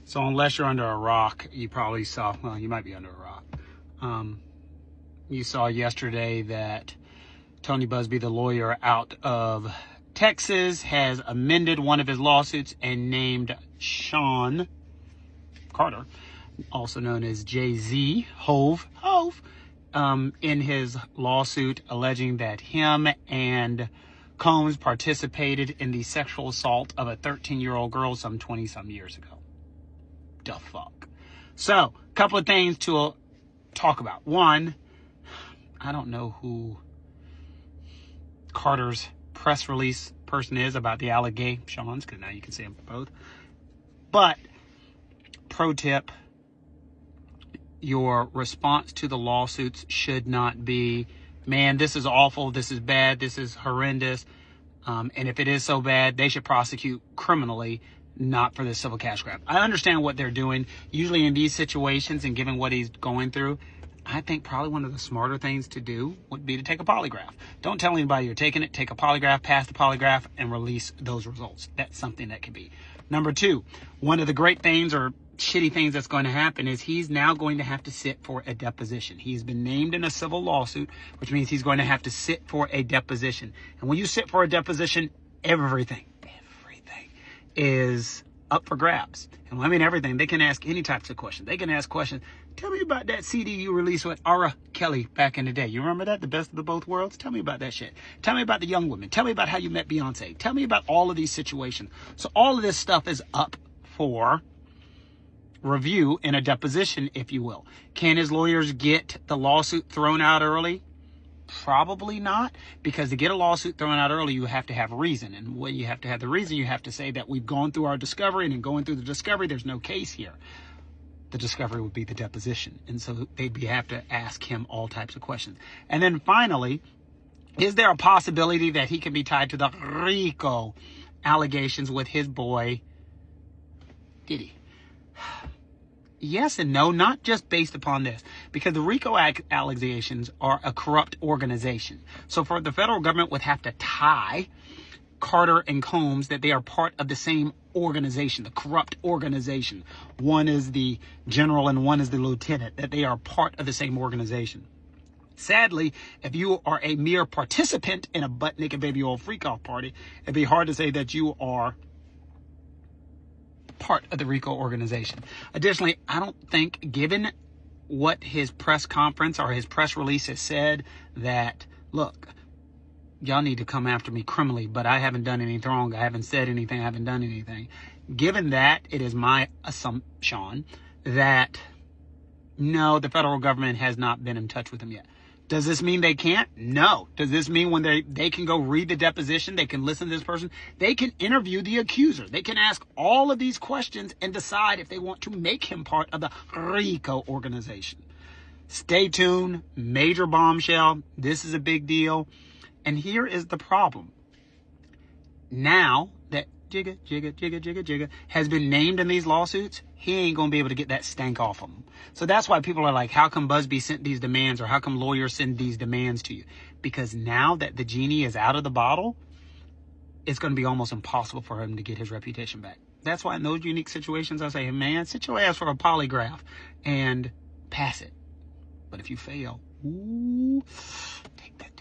So unless you're under a rock, you probably saw, well, you might be under a rock. You saw yesterday that Tony Busby, the lawyer out of Texas, has amended one of his lawsuits and named Sean Carter, also known as Jay-Z, Hove, in his lawsuit, alleging that him and Combs participated in the sexual assault of a 13-year-old girl some 20-some years ago. The fuck? So, a couple of things to talk about. One, I don't know who Carter's press release person is about the allegations, because now you can see them both. But, pro tip, your response to the lawsuits should not be, man, this is awful, this is bad, this is horrendous, and if it is so bad, they should prosecute criminally, not for this civil cash grab. I understand what they're doing. Usually in these situations, and given what he's going through, I think probably one of the smarter things to do would be to take a polygraph. Don't tell anybody you're taking it. Take a polygraph, pass the polygraph, and release those results. That's something that could be. Number two, one of the great things or shitty things that's going to happen is he's now going to have to sit for a deposition. He's been named in a civil lawsuit, which means he's going to have to sit for a deposition. And when you sit for a deposition, everything is up for grabs. And when I mean everything, they can ask any types of questions. They can ask questions. Tell me about that CD you released with R. Kelly back in the day. You remember that? The best of the both worlds? Tell me about that shit. Tell me about the young women. Tell me about how you met Beyonce. Tell me about all of these situations. So all of this stuff is up for review in a deposition, if you will. Can his lawyers get the lawsuit thrown out early? Probably not, because to get a lawsuit thrown out early, you have to have a reason. And when you have to have the reason, you have to say that we've gone through our discovery, and in going through the discovery, there's no case here. The discovery would be the deposition. And so they'd have to ask him all types of questions. And then finally, is there a possibility that he can be tied to the RICO allegations with his boy, Diddy? Yes and no, not just based upon this, because the RICO allegations are a corrupt organization. So for the federal government would have to tie Carter and Combs that they are part of the same organization, the corrupt organization. One is the general and one is the lieutenant, that they are part of the same organization. Sadly, if you are a mere participant in a butt-naked baby oil freak-off party, it'd be hard to say that you are part of the RICO organization. Additionally, I don't think, given what his press conference or his press release has said, that, look, y'all need to come after me criminally, but I haven't done anything wrong. I haven't said anything. I haven't done anything. Given that, it is my assumption that, no, the federal government has not been in touch with him yet. Does this mean they can't? No. Does this mean when they can go read the deposition, they can listen to this person, they can interview the accuser, they can ask all of these questions and decide if they want to make him part of the RICO organization? Stay tuned. Major bombshell. This is a big deal. And here is the problem. Now that Jigga has been named in these lawsuits, he ain't going to be able to get that stank off of him. So that's why people are like, how come Busby sent these demands, or how come lawyers send these demands to you? Because now that the genie is out of the bottle, it's going to be almost impossible for him to get his reputation back. That's why in those unique situations, I say, hey, man, sit your ass for a polygraph and pass it. But if you fail, ooh, take that